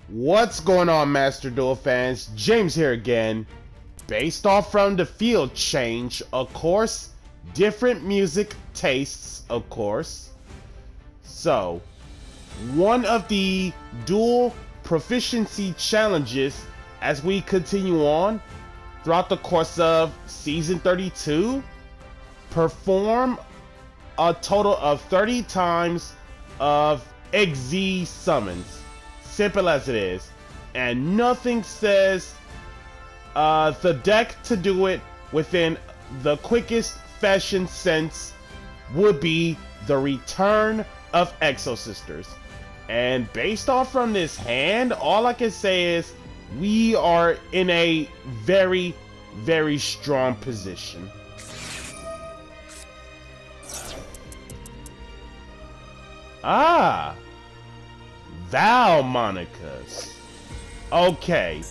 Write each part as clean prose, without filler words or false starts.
What's going on, Master Duel fans? James here again. Based off from the field change, of course, different music tastes, of course. So, one of the dual proficiency challenges as we continue on throughout the course of Season 32, perform a total of 30 times of XZ summons. Simple as it is. And nothing says the deck to do it within the quickest fashion sense would be the return of Exo Sisters. And based off from this hand, all I can say is we are in a very, very strong position. Vaalmonicas. Okay,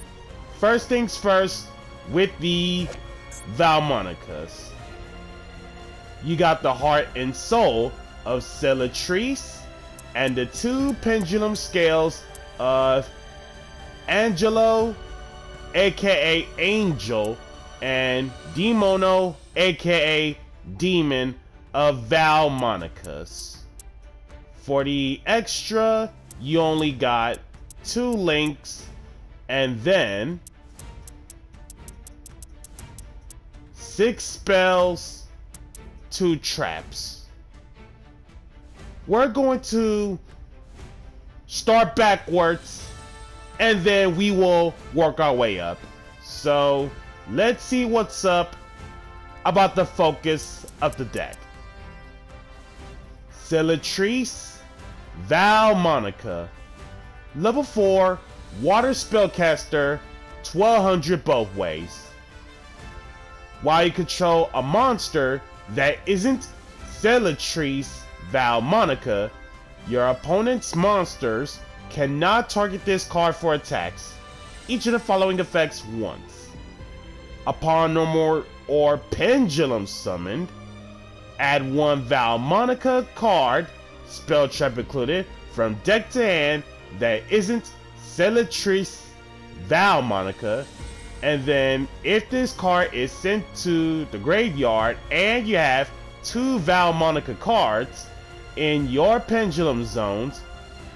first things first with the Vaalmonicas. You got the heart and soul of Celatrice and the two pendulum scales of Angelo, aka Angel, and Demono, aka Demon of Vaalmonicas. For the extra, you only got 2 links, and then 6 spells, 2 traps. We're going to start backwards, and then we will work our way up. So let's see what's up about the focus of the deck. Celatrice, Vaalmonica, level 4, water spellcaster, 1200 both ways. While you control a monster that isn't Celatrice Vaalmonica, your opponent's monsters cannot target this card for attacks. Each of the following effects once. Upon normal or pendulum summoned, add 1 Vaalmonica card, spell trap included, from deck to hand that isn't Celatrice Vaalmonica, and then if this card is sent to the graveyard and you have 2 Vaalmonica cards in your pendulum zones,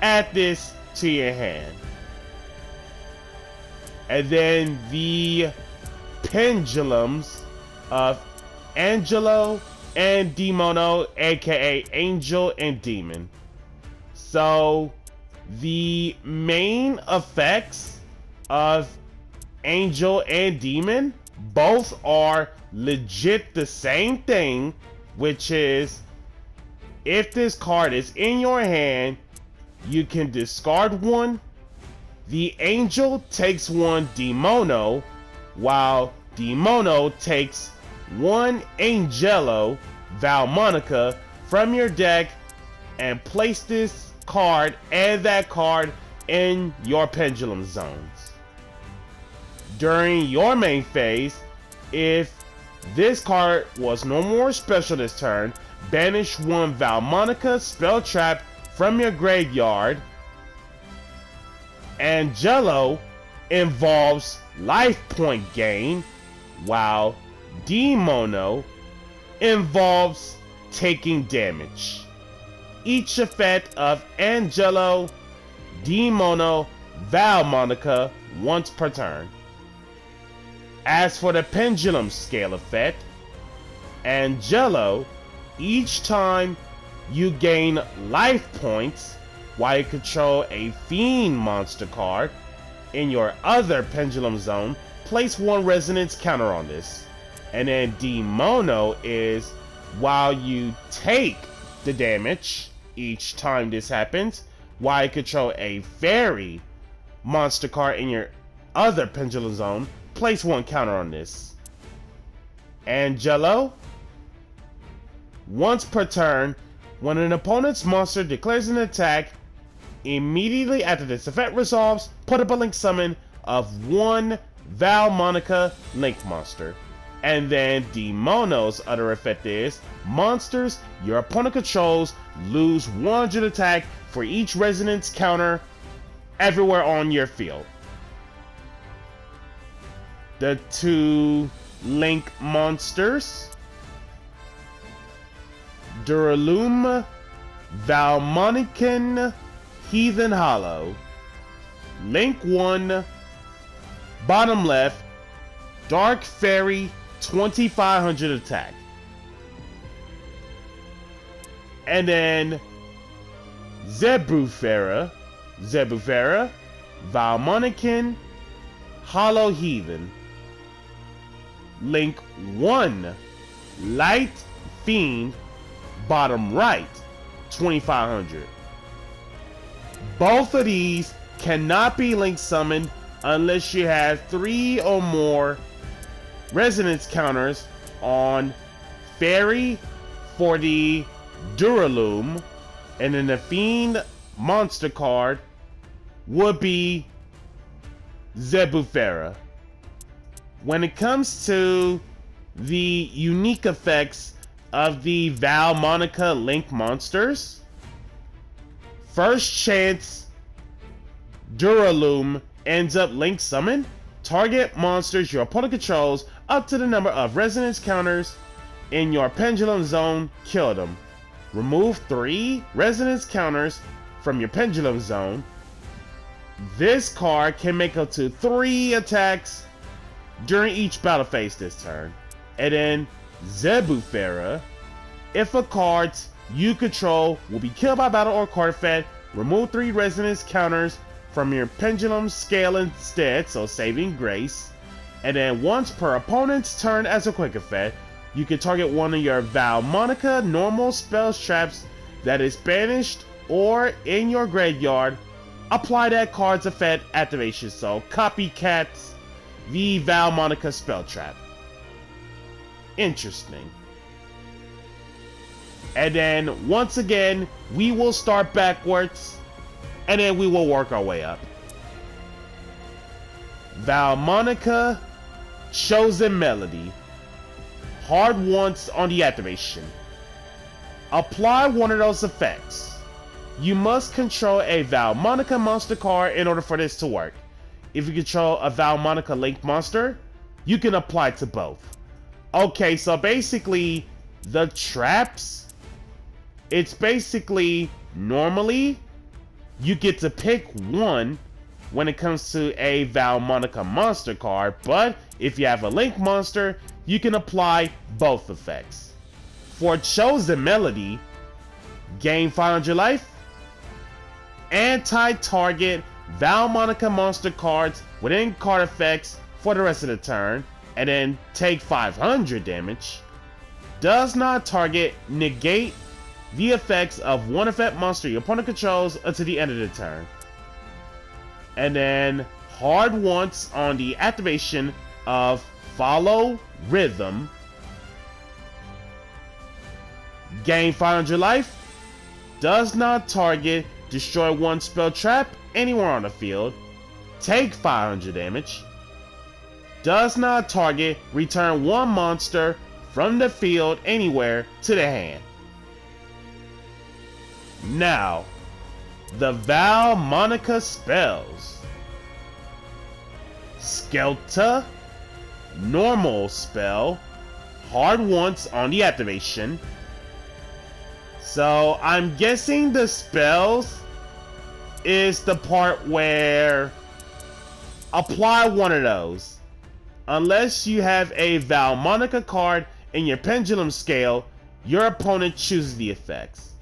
add this to your hand. And then the pendulums of Angelo and Demono, aka Angel and Demon. So the main effects of Angel and Demon both are legit the same thing, which is if this card is in your hand, you can discard 1. The Angel takes 1 Demono, while Demono takes 1 Angelo Vaalmonica from your deck and place this card and that card in your pendulum zones. During your main phase, if this card was no more special this turn, banish 1 Vaalmonica spell trap from your graveyard. Angelo involves life point gain, while Demono involves taking damage. Each effect of Angelo, Demono, Vaalmonica once per turn. As for the pendulum scale effect, Angelo, each time you gain life points while you control a fiend monster card in your other pendulum zone, place 1 resonance counter on this. And then Demono is while you take the damage each time this happens, while you control a fairy monster card in your other pendulum zone, place 1 counter on this. Angelo, once per turn, when an opponent's monster declares an attack, immediately after this effect resolves, put up a link summon of 1 Vaalmonica link monster. And then Demono's other effect is, monsters your opponent controls lose 100 attack for each resonance counter everywhere on your field. The 2 Link monsters, Duralume, Vaalmonica, Heathen Hollow. Link 1, bottom left, Dark Fairy, 2500 attack. And then Zebufera, Vaalmonica, Hollow Heathen. Link 1, Light Fiend, bottom right, 2500. Both of these cannot be link summoned unless you have 3 or more resonance counters on Fairy for the Duralume, and then the Fiend monster card would be Zebufera. When it comes to the unique effects of the Vaalmonica Link monsters, first chance Duralume ends up link summoned. Target monsters your opponent controls up to the number of resonance counters in your pendulum zone, kill them. Remove 3 resonance counters from your pendulum zone. This card can make up to 3 attacks during each battle phase this turn. And then Zebufera, if a card you control will be killed by battle or card effect, remove 3 resonance counters from your pendulum scale instead, so saving grace. And then once per opponent's turn as a quick effect, you can target one of your Vaalmonica normal spell traps that is banished or in your graveyard. Apply that card's effect activation, so copycats the Vaalmonica spell trap. Interesting. And then once again, we will start backwards and then we will work our way up. Vaalmonica Chosen Melody. Hard once on the activation. Apply one of those effects. You must control a Vaalmonica monster card in order for this to work. If you control a Vaalmonica Link monster, you can apply to both. Okay, so basically, the traps, it's basically, normally, you get to pick one when it comes to a Vaalmonica monster card, but if you have a Link monster, you can apply both effects. For Chosen Melody, gain 500 life, anti-target Vaalmonica monster cards within card effects for the rest of the turn, and then take 500 damage. Does not target, negate the effects of one effect monster your opponent controls until the end of the turn. And then hard once on the activation of Follow Rhythm. Gain 500 life. Does not target, destroy one spell trap anywhere on the field. Take 500 damage. Does not target, return one monster from the field anywhere to the hand. Now, the Vaalmonica spells. Skelta, normal spell, hard once on the activation. So I'm guessing the spells is the part where apply one of those. Unless you have a Vaalmonica card in your pendulum scale, your opponent chooses the effects.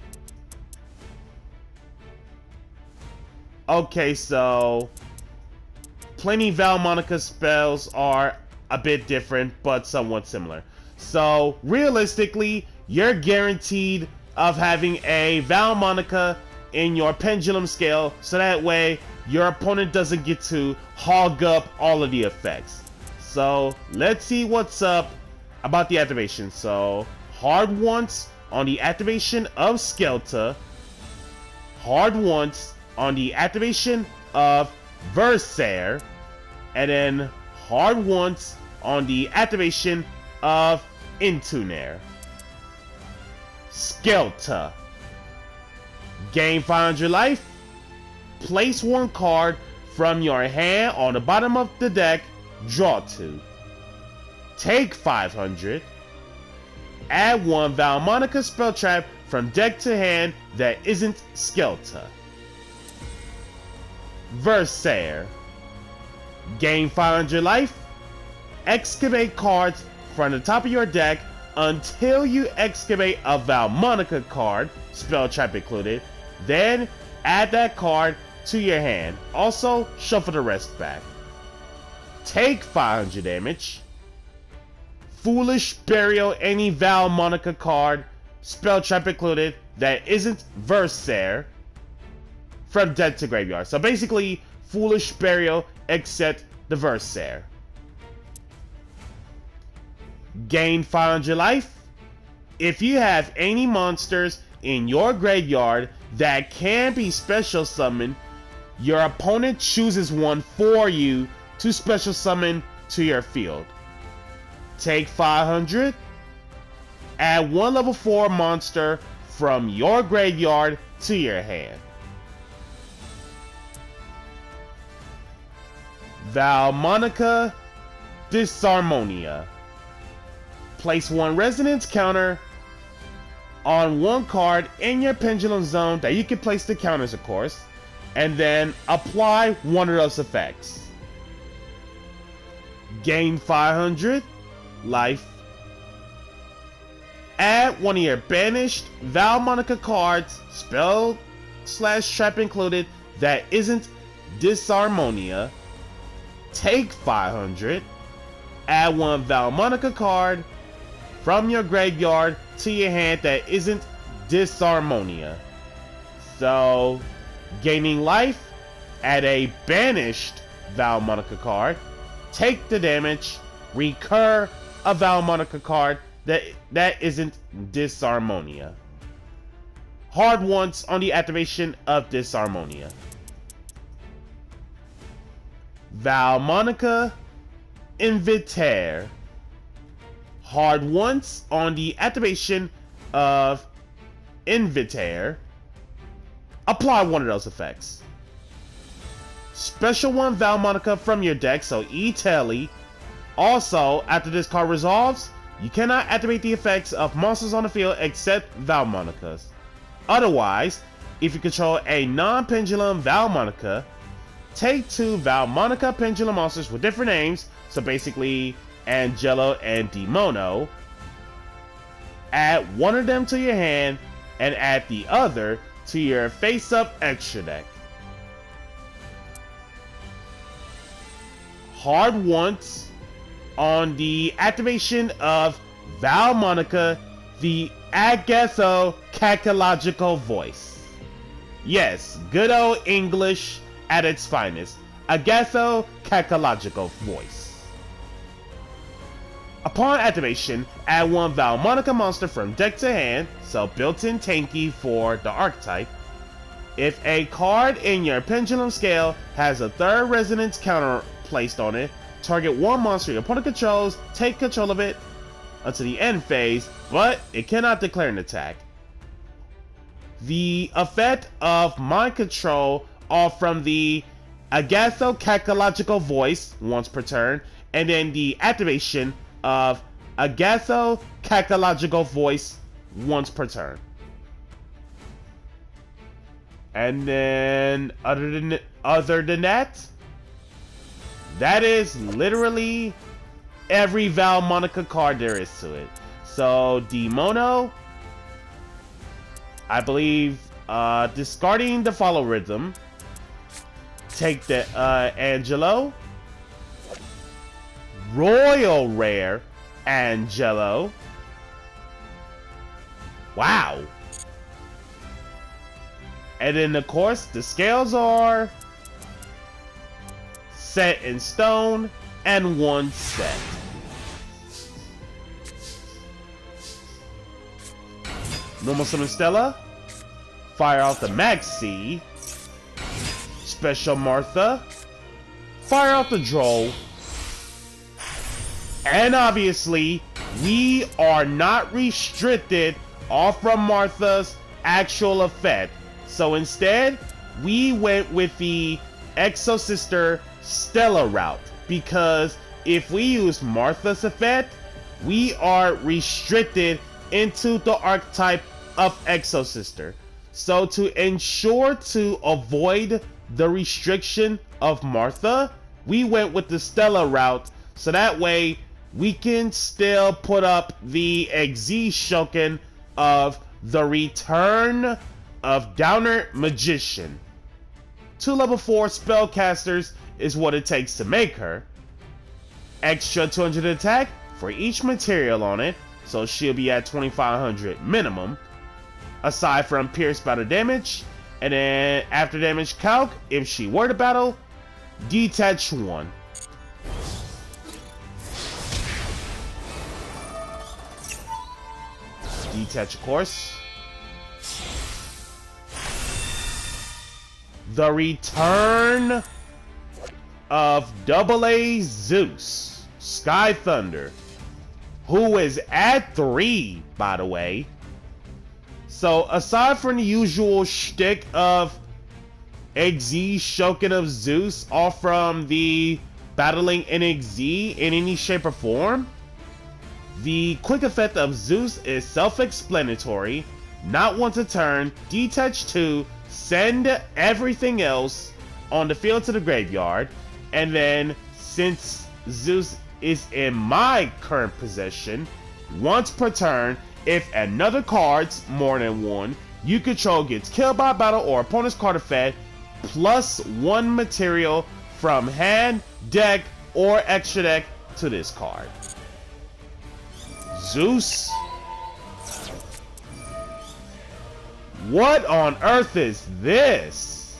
Okay, so plenty Vaalmonica spells are a bit different, but somewhat similar. So realistically, you're guaranteed of having a Vaalmonica in your pendulum scale, so that way your opponent doesn't get to hog up all of the effects. So let's see what's up about the activation. So hard once on the activation of Skelta, hard once on the activation of Versaire, and then hard once on the activation of Intunair. Skelta. Gain 500 life. place one card from your hand on the bottom of the deck, draw 2. Take 500. Add 1 Vaalmonica spell trap from deck to hand that isn't Skelta. Versaire. Gain 500 life. Excavate cards from the top of your deck until you excavate a Vaalmonica card, spell trap included. Then add that card to your hand. Also, shuffle the rest back. Take 500 damage. Foolish Burial any Vaalmonica card, spell trap included, that isn't Versaire, from deck to graveyard. So basically, Foolish Burial except the Versaire. Gain 500 life. If you have any monsters in your graveyard that can be special summoned, your opponent chooses one for you to special summon to your field. Take 500. Add 1 level 4 monster from your graveyard to your hand. Vaalmonica Disharmonia. Place 1 resonance counter on 1 card in your pendulum zone that you can place the counters, of course, and then apply one of those effects. Gain 500 life. Add 1 of your banished Vaalmonica cards, spell / trap included, that isn't Disharmonia. Take 500. Add 1 Vaalmonica card from your graveyard to your hand that isn't Disharmonia. So, gaining life, add a banished Vaalmonica card, take the damage, recur a Vaalmonica card that isn't Disharmonia. Hard once on the activation of Disharmonia. Vaalmonica Invitaire. Hard once on the activation of Invitaire. Apply one of those effects. Special 1 Vaalmonica from your deck, so E-Telly. Also, after this card resolves, you cannot activate the effects of monsters on the field except Vaalmonicas. Otherwise, if you control a non-pendulum Vaalmonica, take 2 Vaalmonica pendulum monsters with different names, so basically Angelo and Demono. Add 1 of them to your hand and add the other to your face-up extra deck. Hard once on the activation of Vaalmonica, the Agatho-Cacological voice. Yes, good old English at its finest. Agatho-Cacological voice. Upon activation, add 1 Vaalmonica monster from deck to hand, so built-in tanky for the archetype. If a card in your pendulum scale has a 3rd resonance counter placed on it, target 1 monster your opponent controls, take control of it until the end phase, but it cannot declare an attack. The effect of mind control are from the Agatho-Cacological voice once per turn, and then the activation of Agatho-Cacological voice once per turn. And then other than that, that is literally every Vaalmonica card there is to it. So Demono, I believe, discarding the follow rhythm, take the Angelo, Royal Rare Angelo. Wow. And then of course the scales are set in stone and 1 set. Normal summon Stella. Fire out the Maxi. Special Martha. Fire out the Droll. And obviously, we are not restricted off from Martha's actual effect. So instead, we went with the Exo-Sister Stella route, because if we use Martha's effect, we are restricted into the archetype of Exo-Sister. So to ensure to avoid the restriction of Martha, we went with the Stella route, so that way we can still put up the Exi-Shoken of the Return of Downer Magician. 2 level 4 spellcasters is what it takes to make her. Extra 200 attack for each material on it, so she'll be at 2500 minimum. Aside from pierce battle damage, and then after damage calc, if she were to battle, detach 1. Detach, of course. The return of AA Zeus, Sky Thunder, who is at 3, by the way. So aside from the usual shtick of Exi-Shoken of Zeus, all from the battling NXZ in any shape or form, the quick effect of Zeus is self-explanatory. Not once a turn, detach 2, send everything else on the field to the graveyard, and then since Zeus is in my current possession, once per turn, if another card's more than one you control gets killed by battle or opponent's card effect, plus 1 material from hand, deck, or extra deck to this card. Zeus? What on earth is this?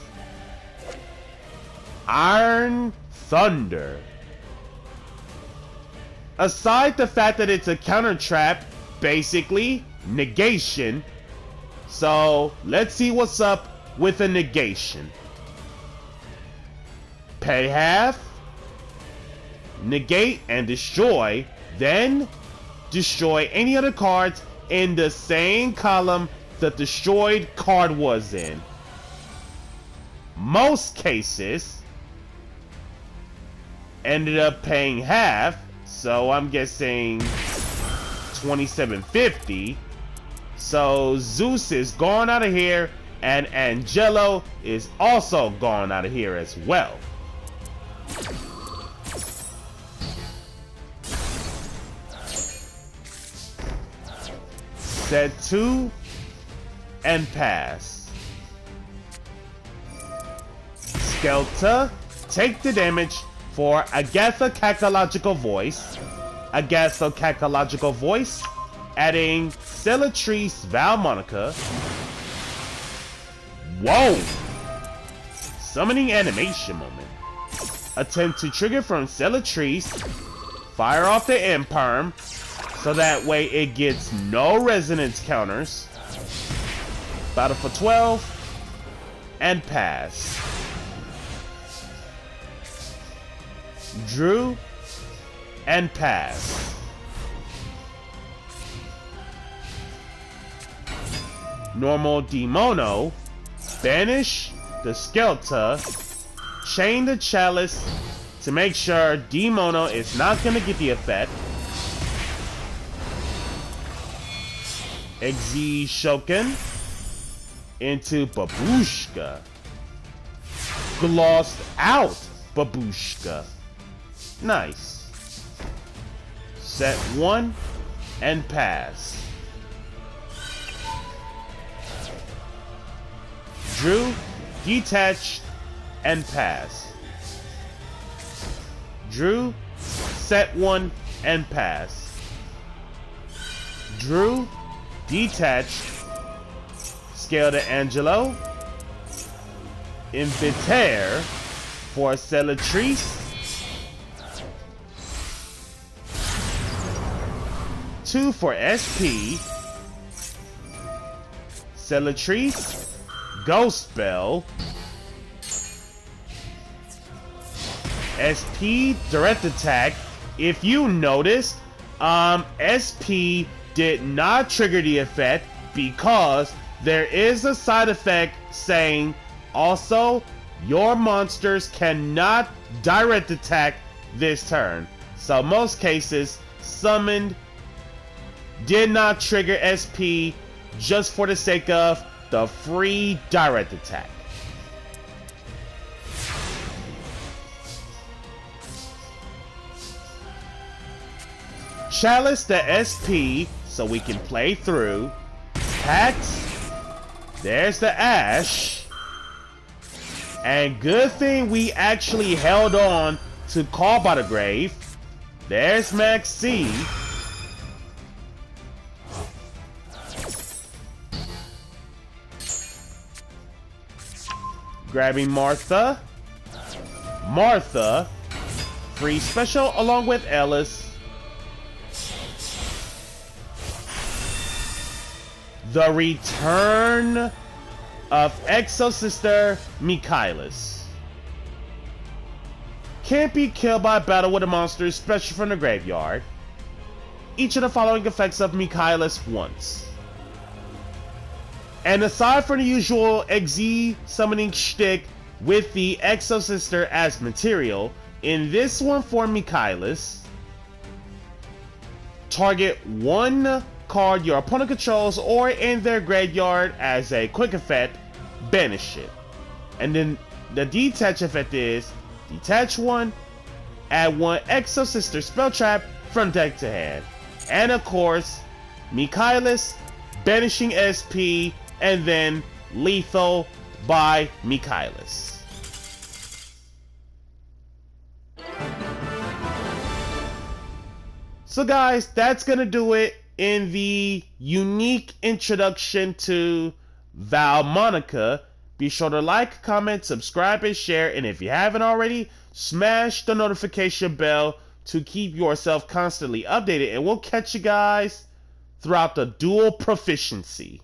Iron Thunder. Aside the fact that it's a counter trap, basically negation. So let's see what's up with a negation. Pay half, negate and destroy, then destroy any other cards in the same column the destroyed card was in. Most cases ended up paying half, so I'm guessing 2750. So Zeus is gone out of here, and Angelo is also gone out of here as well. Set 2 and pass. Skelta, take the damage for Agatha Cacological Voice. Agatha Cacological Voice, adding Cellatrice Vaalmonica. Whoa! Summoning animation moment. Attempt to trigger from Cellatrice. Fire off the Imperm, so that way it gets no resonance counters. Battle for 12 and pass. Drew and pass. Normal Demono, banish the Skelta, chain the Chalice to make sure Demono is not going to get the effect. Exi-Shoken into Babushka. Glossed out Babushka. Nice. Set 1 and pass. Drew, detach, and pass. Drew, set 1 and pass. Drew, detach, scale to Angelo. Invitaire for Cellatrice. 2 for SP. Cellatrice. Ghost Spell. SP direct attack. If you noticed, SP did not trigger the effect because there is a side effect saying Also, your monsters cannot direct attack this turn. So most cases, summoned did not trigger SP just for the sake of the free direct attack. Chalice the SP so we can play through. Pax, there's the Ash. And good thing we actually held on to Call by the Grave. There's Max C. Grabbing Martha. Martha. Free special along with Ellis. The return of Exo-Sister Michaelis. Can't be killed by battle with a monster, especially from the graveyard. Each of the following effects of Michaelis once. And aside from the usual XZ summoning shtick with the Exo-Sister as material, in this one for Michaelis, target one card your opponent controls or in their graveyard as a quick effect, banish it. And then the detach effect is detach one, add one Exo-Sister spell trap from deck to hand. And of course, Michaelis, banishing SP, and then lethal by Michaelis. So guys, that's gonna do it in the unique introduction to Vaalmonica. Be sure to like, comment, subscribe, and share. And if you haven't already, smash the notification bell to keep yourself constantly updated. And we'll catch you guys throughout the dual proficiency.